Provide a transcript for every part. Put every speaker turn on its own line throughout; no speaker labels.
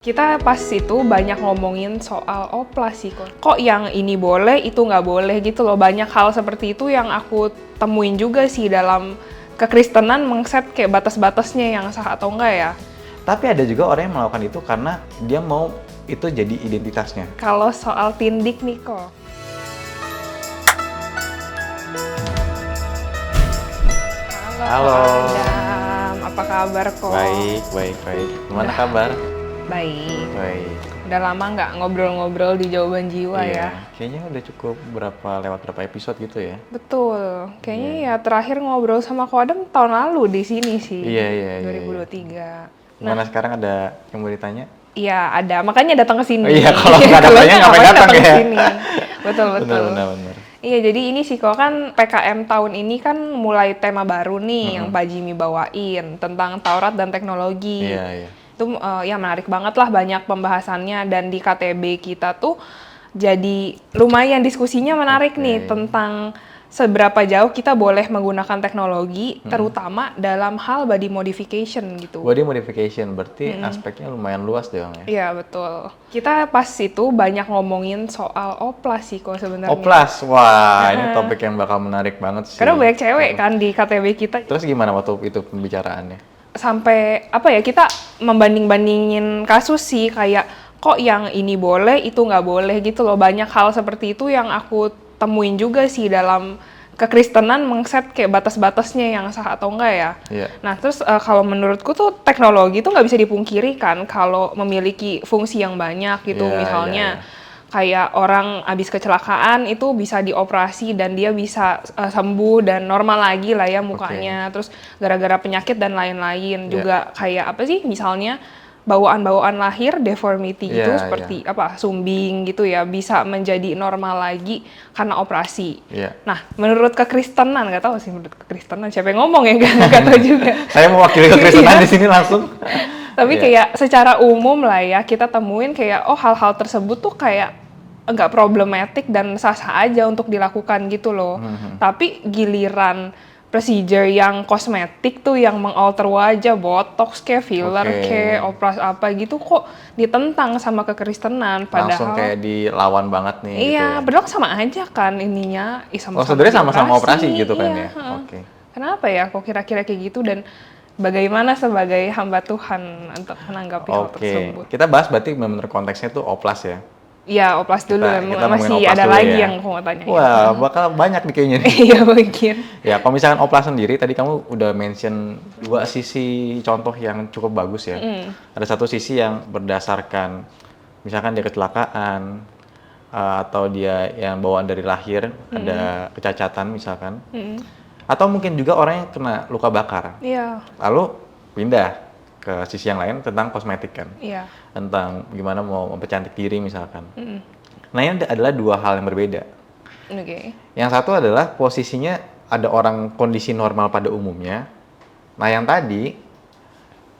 Kita pas itu banyak ngomongin soal oplas sih kok. Kok yang ini boleh, itu nggak boleh gitu loh. Banyak hal seperti itu yang aku temuin juga sih dalam kekristenan mengset kayak batas-batasnya yang sah atau enggak ya.
Tapi ada juga orang yang melakukan itu karena dia mau itu jadi identitasnya.
Kalau soal tindik nih kok.
Halo.
Adam, apa kabar kok?
Baik. Gimana kabar?
Baik. Udah lama nggak ngobrol-ngobrol di Jawaban Jiwa ya?
Kayaknya udah cukup lewat berapa episode gitu ya?
Betul. Kayaknya ya terakhir ngobrol sama Ko Adam tahun lalu di sini sih.
Iya.
2023.
Gimana sekarang ada yang mau ditanya?
Iya, ada. Makanya datang ke sini.
Oh iya, kalau nggak ada tanya ngapain datang ya?
Ke sini. Betul.
Benar.
Iya, jadi ini sih kok kan PKM tahun ini kan mulai tema baru nih yang Pak Jimmy bawain tentang Taurat dan teknologi.
Iya.
Itu ya menarik banget lah, banyak pembahasannya, dan di KTB kita tuh jadi lumayan diskusinya menarik nih tentang seberapa jauh kita boleh menggunakan teknologi terutama dalam hal body modification gitu.
Body modification berarti aspeknya lumayan luas dong ya?
Iya betul. Kita pas itu banyak ngomongin soal oplas sih kok sebenarnya.
Oplas, wah ini topik yang bakal menarik banget sih.
Karena banyak cewek kan di KTB kita.
Terus gimana waktu itu pembicaraannya?
Sampai kita membanding-bandingin kasus sih, kayak kok yang ini boleh itu nggak boleh gitu loh. Banyak hal seperti itu yang aku temuin juga sih dalam kekristenan mengset kayak batas-batasnya yang sah atau enggak ya.
Yeah.
Nah terus kalau menurutku tuh teknologi tuh nggak bisa dipungkiri kan kalau memiliki fungsi yang banyak gitu. Misalnya kayak orang habis kecelakaan itu bisa dioperasi dan dia bisa sembuh dan normal lagi lah ya mukanya. Terus gara-gara penyakit dan lain-lain juga kayak apa sih, misalnya bawaan-bawaan lahir deformity gitu seperti sumbing gitu ya bisa menjadi normal lagi karena operasi. Nah menurut kekristenan, nggak tahu sih menurut kekristenan siapa yang ngomong ya, nggak tahu juga.
Saya mewakili kekristenan di sini langsung.
Tapi kayak secara umum lah ya kita temuin kayak hal-hal tersebut tuh kayak nggak problematik dan sah-sah aja untuk dilakukan gitu loh. Tapi giliran procedure yang kosmetik tuh yang mengalter wajah, botox kayak filler kayak operasi apa gitu kok ditentang sama kekristenan, padahal
langsung kayak dilawan banget nih.
Iya,
gitu ya.
padahal sama aja kan ininya.
Sebenarnya sama-sama operasi gitu kan ya.
Kenapa ya kok kira-kira kayak gitu, dan bagaimana sebagai hamba Tuhan untuk menanggapi hal tersebut?
Kita bahas berarti benar-benar konteksnya tuh oplas ya.
Iya, oplas dulu.
Kita
masih ada lagi yang aku mau tanya.
Wah, bakal banyak nih kayaknya nih.
Iya, mungkin.
Ya, kalau misalkan oplas sendiri, tadi kamu udah mention dua sisi contoh yang cukup bagus ya. Ada satu sisi yang berdasarkan, misalkan dia kecelakaan, atau dia yang bawaan dari lahir, ada kecacatan misalkan. Atau mungkin juga orang yang kena luka bakar.
Iya.
Lalu pindah ke sisi yang lain tentang kosmetik kan.
Iya.
Tentang gimana mau mempercantik diri misalkan. Nah ini adalah dua hal yang berbeda. Yang satu adalah posisinya ada orang kondisi normal pada umumnya. Nah yang tadi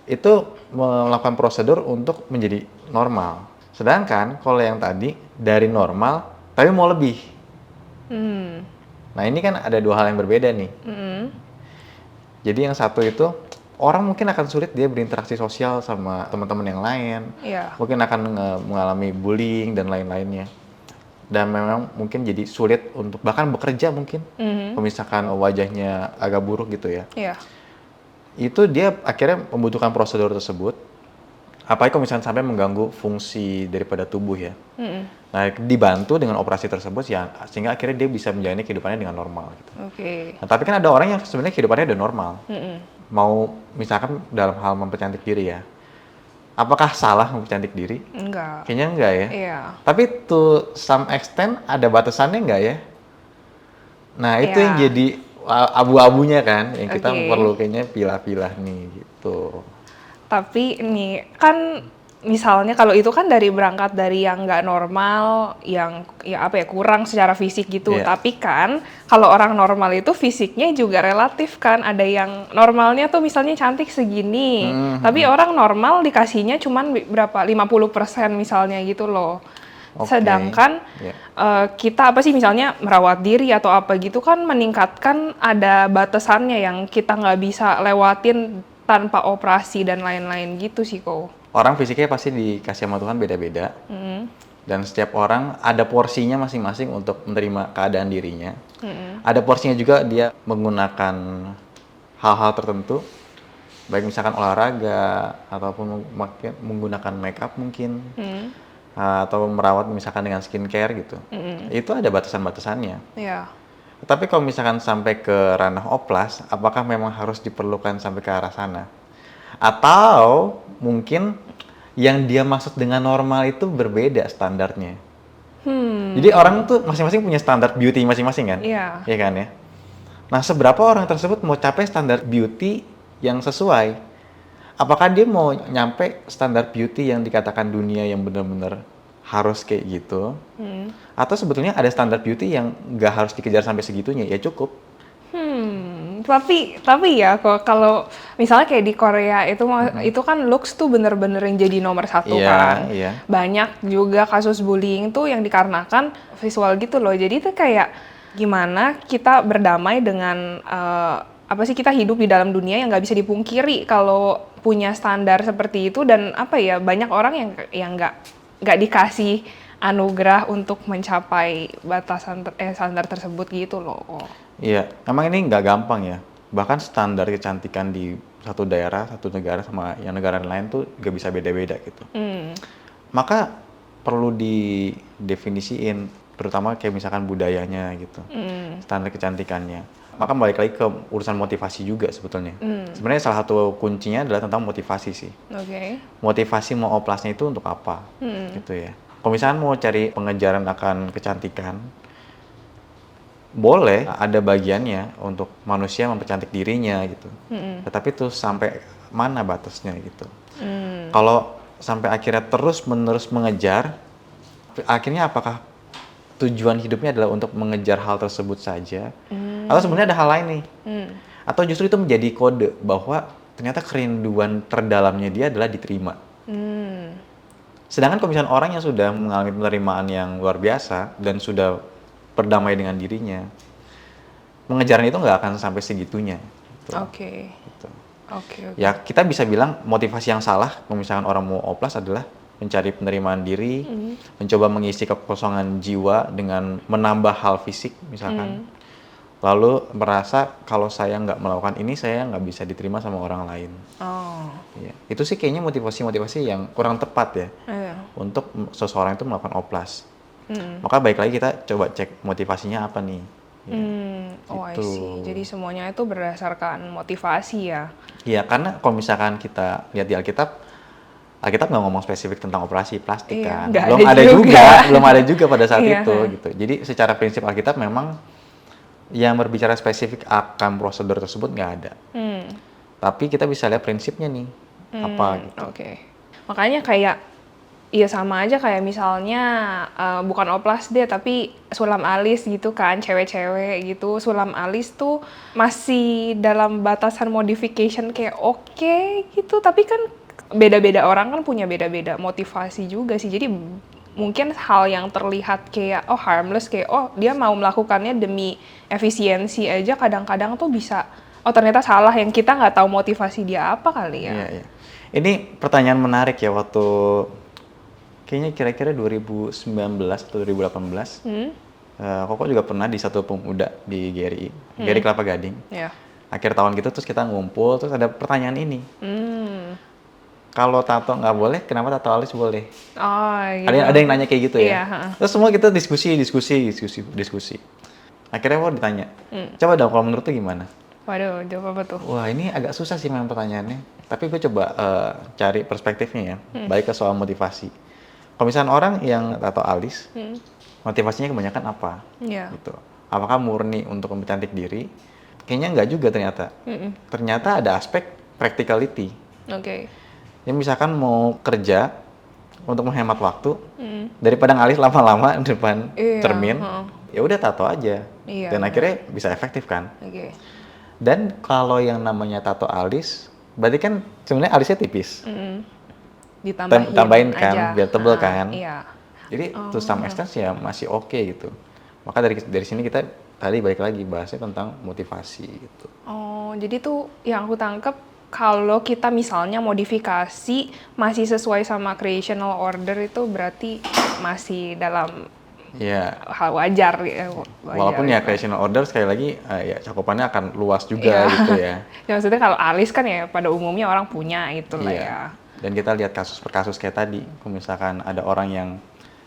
itu melakukan prosedur untuk menjadi normal. Sedangkan kalau yang tadi dari normal tapi mau lebih. Nah ini kan ada dua hal yang berbeda nih. Jadi yang satu itu orang mungkin akan sulit dia berinteraksi sosial sama teman-teman yang lain. Mungkin akan mengalami bullying dan lain-lainnya. Dan memang mungkin jadi sulit untuk bahkan bekerja mungkin. Kalau misalkan wajahnya agak buruk gitu ya. Itu dia akhirnya membutuhkan prosedur tersebut. Apalagi kalau misalkan sampai mengganggu fungsi daripada tubuh ya. Nah dibantu dengan operasi tersebut ya, sehingga akhirnya dia bisa menjalani kehidupannya dengan normal gitu. Nah, tapi kan ada orang yang sebenarnya kehidupannya udah normal. Mau misalkan dalam hal mempercantik diri ya, apakah salah mempercantik diri?
Enggak.
Kayaknya enggak ya.
Iya.
Tapi to some extent ada batasannya enggak ya? Nah itu yang jadi abu-abunya kan, yang kita perlu kayaknya pilah-pilah nih gitu.
Tapi ini kan misalnya kalau itu kan berangkat dari yang nggak normal, yang kurang secara fisik gitu. Tapi kan kalau orang normal itu fisiknya juga relatif kan. Ada yang normalnya tuh misalnya cantik segini, tapi orang normal dikasihnya cuman berapa? 50% misalnya gitu loh. Sedangkan kita misalnya merawat diri atau apa gitu kan meningkatkan, ada batasannya yang kita nggak bisa lewatin tanpa operasi dan lain-lain gitu sih kok.
orang fisiknya pasti dikasih sama Tuhan beda-beda. Dan setiap orang ada porsinya masing-masing untuk menerima keadaan dirinya. Ada porsinya juga dia menggunakan hal-hal tertentu, baik misalkan olahraga, ataupun menggunakan make up mungkin, atau merawat misalkan dengan skincare gitu. Itu ada batasan-batasannya.
Iya.
Tapi kalau misalkan sampai ke ranah oplas, apakah memang harus diperlukan sampai ke arah sana? Atau mungkin yang dia maksud dengan normal itu berbeda standarnya. Jadi orang tuh masing-masing punya standar beauty masing-masing kan?
Iya.
Iya kan ya? Nah, seberapa orang tersebut mau capai standar beauty yang sesuai? Apakah dia mau nyampe standar beauty yang dikatakan dunia yang benar-benar harus kayak gitu? Atau sebetulnya ada standar beauty yang nggak harus dikejar sampai segitunya, ya cukup.
Tapi ya kalau misalnya kayak di Korea itu itu kan looks tuh bener-bener yang jadi nomor satu
Iya,
kan.
iya.
Banyak juga kasus bullying tuh yang dikarenakan visual gitu loh. Jadi itu kayak gimana kita berdamai dengan apa sih, kita hidup di dalam dunia yang nggak bisa dipungkiri kalau punya standar seperti itu, dan apa ya, banyak orang yang nggak dikasih anugerah untuk mencapai batasan standar tersebut gitu loh.
Iya, emang ini nggak gampang ya. Bahkan standar kecantikan di satu daerah, satu negara sama yang negara lain tuh nggak bisa beda-beda gitu. Maka perlu didefinisiin, terutama kayak misalkan budayanya gitu, standar kecantikannya. Maka balik lagi ke urusan motivasi juga sebetulnya. Sebenarnya salah satu kuncinya adalah tentang motivasi sih.
Oke.
Motivasi mau oplasnya itu untuk apa, gitu ya. Kalau misalkan mau cari pengejaran akan kecantikan, boleh ada bagiannya untuk manusia mempercantik dirinya gitu. Tetapi tuh sampai mana batasnya gitu. Kalau sampai akhirnya terus-menerus mengejar, akhirnya apakah tujuan hidupnya adalah untuk mengejar hal tersebut saja? Atau sebenarnya ada hal lain nih? Atau justru itu menjadi kode bahwa ternyata kerinduan terdalamnya dia adalah diterima. Sedangkan kalau misalnya orang yang sudah mengalami penerimaan yang luar biasa dan sudah berdamai dengan dirinya, mengejarnya itu nggak akan sampai segitunya. Gitu.
Oke.
Gitu.
Oke.
Ya kita bisa bilang motivasi yang salah kalau misalkan orang mau oplas adalah mencari penerimaan diri, mencoba mengisi kekosongan jiwa dengan menambah hal fisik misalkan, lalu merasa kalau saya nggak melakukan ini saya nggak bisa diterima sama orang lain. Ya, itu sih kayaknya motivasi-motivasi yang kurang tepat ya untuk seseorang itu melakukan oplas. Maka baik lagi kita coba cek motivasinya apa nih. Ya,
Oh, I
gitu.
see. Jadi semuanya itu berdasarkan motivasi ya?
Iya, karena kalau misalkan kita lihat di Alkitab nggak ngomong spesifik tentang operasi plastik kan.
Nggak
Belum ada juga pada saat
Iya.
itu gitu. Jadi secara prinsip Alkitab memang yang berbicara spesifik akan prosedur tersebut nggak ada. Tapi kita bisa lihat prinsipnya nih, apa gitu.
Oke. Makanya kayak, iya sama aja kayak misalnya bukan oplas deh, tapi sulam alis gitu kan, cewek-cewek gitu. Sulam alis tuh masih dalam batasan modification kayak oke gitu, tapi kan beda-beda orang kan punya beda-beda motivasi juga sih. Jadi mungkin hal yang terlihat kayak harmless, kayak dia mau melakukannya demi efisiensi aja, kadang-kadang tuh bisa ternyata salah, yang kita nggak tahu motivasi dia apa kali ya.
Iya, iya. Ini pertanyaan menarik ya, waktu kayaknya kira-kira 2019 atau 2018. Koko juga pernah di satu pemuda di GRI Kelapa Gading.
Yeah.
Akhir tahun gitu terus kita ngumpul, terus ada pertanyaan ini. Kalau tato nggak boleh, kenapa tato alis boleh?
Oh, gitu.
Ada yang nanya kayak gitu ya.
Iya,
Terus semua kita diskusi. Akhirnya Wo ditanya, coba dong kalau menurut tuh gimana?
Waduh, jawab apa tuh?
Wah, ini agak susah sih memang pertanyaannya. Tapi gue coba cari perspektifnya ya, baik ke soal motivasi. Kalau misalnya orang yang tato alis, motivasinya kebanyakan apa?
Iya.
Gitu. Apakah murni untuk mempercantik diri? Kayaknya nggak juga ternyata. Ternyata ada aspek practicality.
Oke.
Ya misalkan mau kerja untuk menghemat waktu, daripada ngalis lama-lama di depan cermin, ya udah tato aja.
Iya,
Dan akhirnya bisa efektif kan?
Oke.
Dan kalau yang namanya tato alis, berarti kan sebenarnya alisnya tipis. Tambahin kan,
aja.
biar tebel kan.
Iya.
Jadi to some extent ya masih oke gitu. Maka dari sini kita tadi balik lagi bahasnya tentang motivasi gitu.
Oh, jadi tuh yang aku tangkep kalau kita misalnya modifikasi masih sesuai sama creational order itu berarti masih dalam hal wajar ya.
Walaupun ya creational order sekali lagi ya cakupannya akan luas juga gitu ya.
Ya maksudnya kalau alis kan ya pada umumnya orang punya gitu lah ya.
Dan kita lihat kasus per kasus kayak tadi, misalkan ada orang yang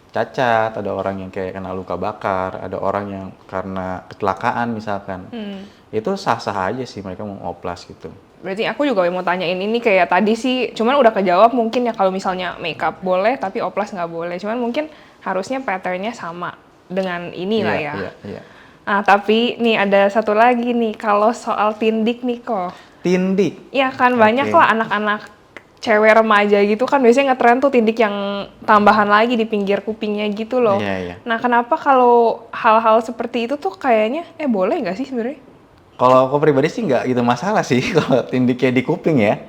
cacat, ada orang yang kayak kena luka bakar, ada orang yang karena kecelakaan misalkan. Itu sah-sah aja sih mereka mau oplas gitu.
Berarti aku juga mau tanyain ini kayak tadi sih, cuman udah kejawab mungkin ya kalau misalnya makeup boleh tapi oplas nggak boleh. Cuman mungkin harusnya patternnya sama dengan ini lah ya.
Iya.
Nah, tapi nih ada satu lagi nih, kalau soal tindik nih kok.
Tindik?
Iya kan, banyak lah anak-anak cewek remaja gitu kan biasanya ngetren tuh tindik yang tambahan lagi di pinggir kupingnya gitu loh.
Iya.
Nah, kenapa kalau hal-hal seperti itu tuh kayaknya, boleh nggak sih sebenarnya?
Kalau aku pribadi sih nggak gitu masalah sih kalau tindiknya di kuping ya.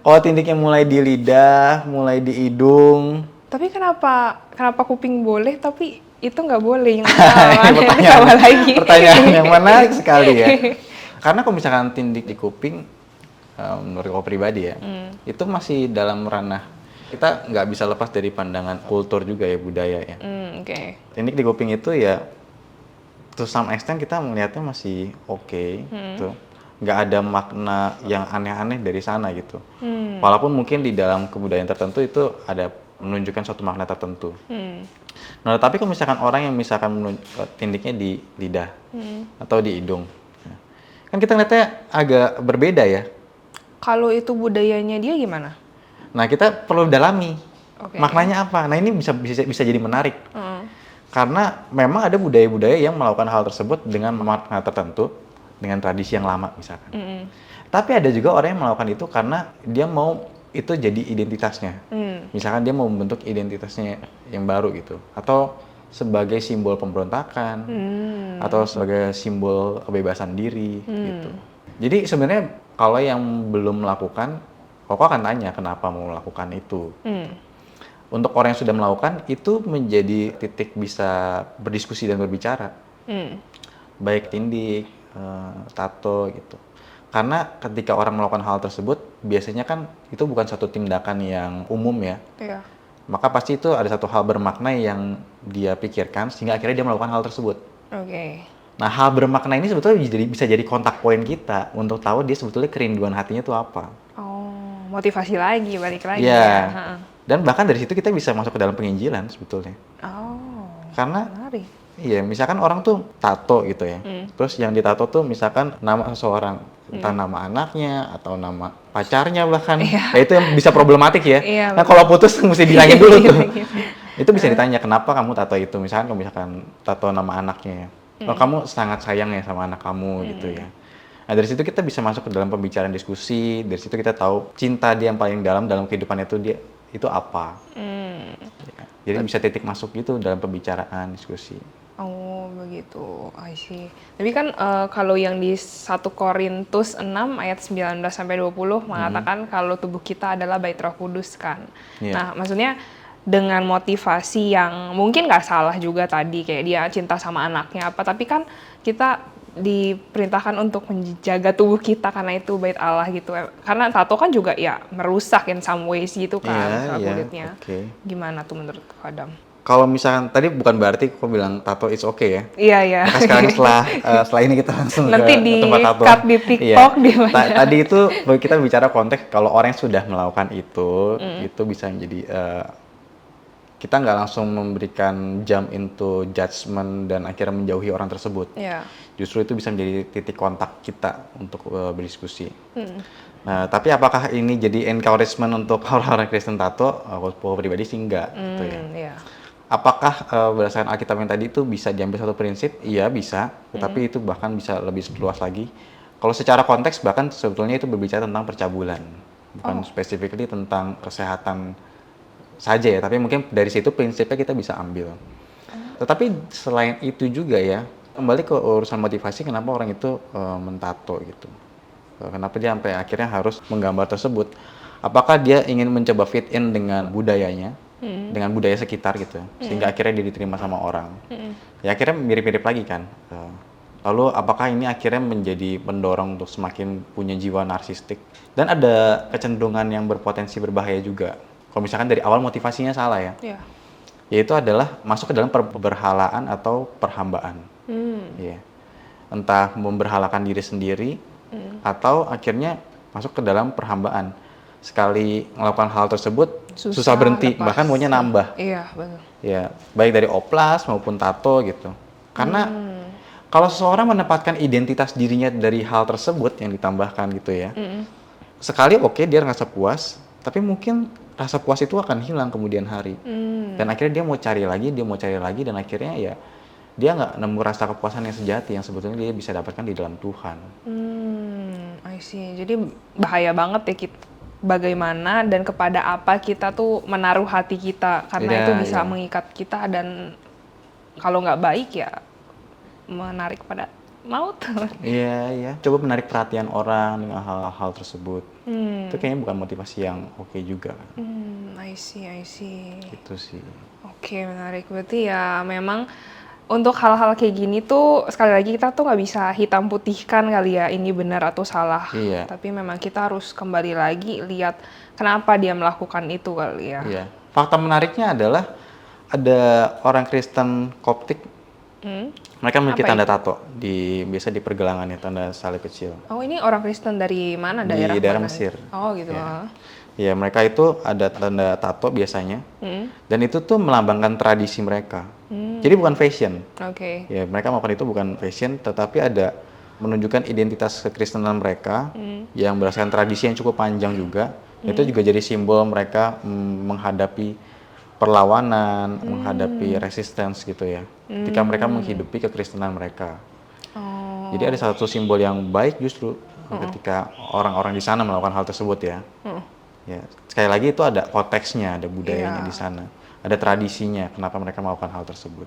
Kalau tindiknya mulai di lidah, mulai di hidung.
Tapi kenapa kuping boleh tapi itu nggak boleh?
Pertanyaan yang menarik sekali ya. Karena kalau misalkan tindik di kuping, menurut aku pribadi ya, itu masih dalam ranah kita nggak bisa lepas dari pandangan kultur juga ya, budaya ya. Tindik di kuping itu ya, to some extent kita melihatnya masih oke, gitu. Nggak ada makna yang aneh-aneh dari sana gitu. Walaupun mungkin di dalam kebudayaan tertentu itu ada menunjukkan suatu makna tertentu. Nah, tapi kalau misalkan orang yang misalkan tindiknya di lidah atau di hidung, kan kita ngeliatnya agak berbeda ya.
Kalau itu budayanya dia gimana?
Nah, kita perlu dalami maknanya apa. Nah, ini bisa jadi menarik. Karena memang ada budaya-budaya yang melakukan hal tersebut dengan makna tertentu, dengan tradisi yang lama misalkan. Tapi ada juga orang yang melakukan itu karena dia mau itu jadi identitasnya. Misalkan dia mau membentuk identitasnya yang baru gitu. Atau sebagai simbol pemberontakan. Atau sebagai simbol kebebasan diri gitu. Jadi sebenarnya kalau yang belum melakukan, Koko akan tanya kenapa mau melakukan itu. Untuk orang yang sudah melakukan, itu menjadi titik bisa berdiskusi dan berbicara. Baik tindik, tato gitu. Karena ketika orang melakukan hal tersebut, biasanya kan itu bukan suatu tindakan yang umum ya. Maka pasti itu ada satu hal bermakna yang dia pikirkan, sehingga akhirnya dia melakukan hal tersebut. Nah, hal bermakna ini sebetulnya bisa jadi kontak poin kita untuk tahu dia sebetulnya kerinduan hatinya itu apa.
Motivasi lagi, balik lagi
ya. Dan bahkan dari situ kita bisa masuk ke dalam penginjilan sebetulnya. Karena
menarik.
Iya, misalkan orang tuh tato gitu ya. Terus yang ditato tuh misalkan nama seseorang, entah nama anaknya atau nama pacarnya bahkan. Nah, itu yang bisa problematik ya. Nah, kalau putus mesti bilangin dulu tuh. Itu bisa ditanya kenapa kamu tato itu. Misalkan kalau misalkan tato nama anaknya. Oh, kamu sangat sayang ya sama anak kamu gitu ya. Nah, dari situ kita bisa masuk ke dalam pembicaraan diskusi. Dari situ kita tahu cinta dia yang paling dalam kehidupan itu apa. Jadi bisa titik masuk gitu dalam pembicaraan diskusi.
Oh, begitu. I see. Tapi kan kalau yang di 1 Korintus 6 ayat 19 sampai 20 mengatakan kalau tubuh kita adalah bait Roh Kudus kan. Nah, maksudnya dengan motivasi yang mungkin nggak salah juga tadi kayak dia cinta sama anaknya apa, tapi kan kita diperintahkan untuk menjaga tubuh kita karena itu bait Allah gitu. Karena tato kan juga ya merusak in some ways gitu kan kulitnya. Gimana tuh menurut Adam?
Kalau misalkan tadi bukan berarti aku bilang tato it's okay
ya. Iya.
Nah, sekarang setelah ini kita langsung
nanti
ke tempat tato.
Nanti di TikTok di mana?
Tadi itu kita bicara konteks kalau orang yang sudah melakukan itu bisa menjadi kita nggak langsung memberikan jump into judgment dan akhirnya menjauhi orang tersebut. Justru itu bisa menjadi titik kontak kita untuk berdiskusi. Nah, tapi apakah ini jadi encouragement untuk orang-orang Kristen tato? Aku pribadi sih enggak. Gitu ya. Apakah berdasarkan Alkitab yang tadi itu bisa diambil satu prinsip? Iya bisa, tetapi itu bahkan bisa lebih luas lagi. Kalau secara konteks bahkan sebetulnya itu berbicara tentang percabulan, bukan specifically tentang kesehatan saja ya, tapi mungkin dari situ prinsipnya kita bisa ambil. Tetapi selain itu juga ya, kembali ke urusan motivasi kenapa orang itu mentato gitu. Kenapa dia sampai akhirnya harus menggambar tersebut. Apakah dia ingin mencoba fit in dengan budayanya, dengan budaya sekitar gitu, sehingga akhirnya dia diterima sama orang. Ya akhirnya mirip-mirip lagi kan. Lalu apakah ini akhirnya menjadi pendorong untuk semakin punya jiwa narsistik? Dan ada kecenderungan yang berpotensi berbahaya juga. Kalau misalkan dari awal motivasinya salah ya.
Iya.
Yaitu adalah masuk ke dalam perberhalaan atau perhambaan. Iya. Entah memberhalakan diri sendiri atau akhirnya masuk ke dalam perhambaan. Sekali melakukan hal tersebut susah berhenti,
lepas.
bahkan maunya nambah.
Iya, betul.
Ya, baik dari oplas maupun tato gitu. Karena kalau seseorang menempatkan identitas dirinya dari hal tersebut yang ditambahkan gitu ya. Sekali oke, dia ngerasa puas, tapi mungkin rasa puas itu akan hilang kemudian hari. Dan akhirnya dia mau cari lagi, dan akhirnya ya dia nggak nemu rasa kepuasan yang sejati yang sebetulnya dia bisa dapatkan di dalam Tuhan.
I see. Jadi bahaya banget ya bagaimana dan kepada apa kita tuh menaruh hati kita, karena itu bisa mengikat kita, dan kalau nggak baik ya menarik pada maut.
Iya. Coba menarik perhatian orang dengan hal-hal tersebut. Itu kayaknya bukan motivasi yang oke juga.
I see.
Gitu sih.
Oke, menarik. Berarti ya memang untuk hal-hal kayak gini tuh sekali lagi kita tuh nggak bisa hitam putihkan kali ya ini benar atau salah.
Iya.
Tapi memang kita harus kembali lagi lihat kenapa dia melakukan itu kali ya.
Iya. Fakta menariknya adalah ada orang Kristen Koptik. Mereka memiliki tanda tato biasa di pergelangannya, tanda salib kecil.
Oh, ini orang Kristen dari mana?
Di daerah Mesir.
Oh, gitu.
Ya, mereka itu ada tanda tato biasanya. Dan itu tuh melambangkan tradisi mereka. Jadi bukan fashion.
Oke.
Ya, mereka melakukan itu bukan fashion, tetapi ada menunjukkan identitas kekristenan mereka yang berdasarkan tradisi yang cukup panjang juga. Itu juga jadi simbol mereka menghadapi perlawanan, menghadapi resistance gitu ya. Ketika mereka menghidupi kekristenan mereka. Jadi ada satu simbol yang baik justru ketika orang-orang di sana melakukan hal tersebut ya. Ya, sekali lagi itu ada konteksnya, ada budayanya di sana, ada tradisinya kenapa mereka melakukan hal tersebut.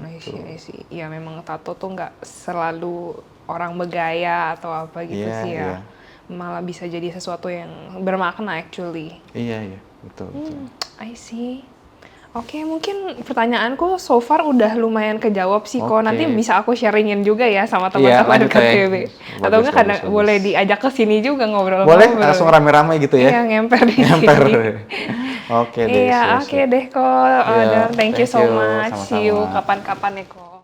I see. Ya memang tato tuh nggak selalu orang bergaya atau apa gitu sih ya. Malah bisa jadi sesuatu yang bermakna actually.
Iya, betul.
I see. Oke, mungkin pertanyaanku so far udah lumayan kejawab sih kok. Nanti bisa aku sharingin juga ya sama teman-teman dekat TB. Atau enggak karena boleh diajak ke sini juga ngobrol.
Boleh, langsung rame-rame gitu ya.
Iya, ngemper di sini.
Oke deh.
Iya, oke deh kok. Thank you so much.
Sama-sama.
See you kapan-kapan ya kok.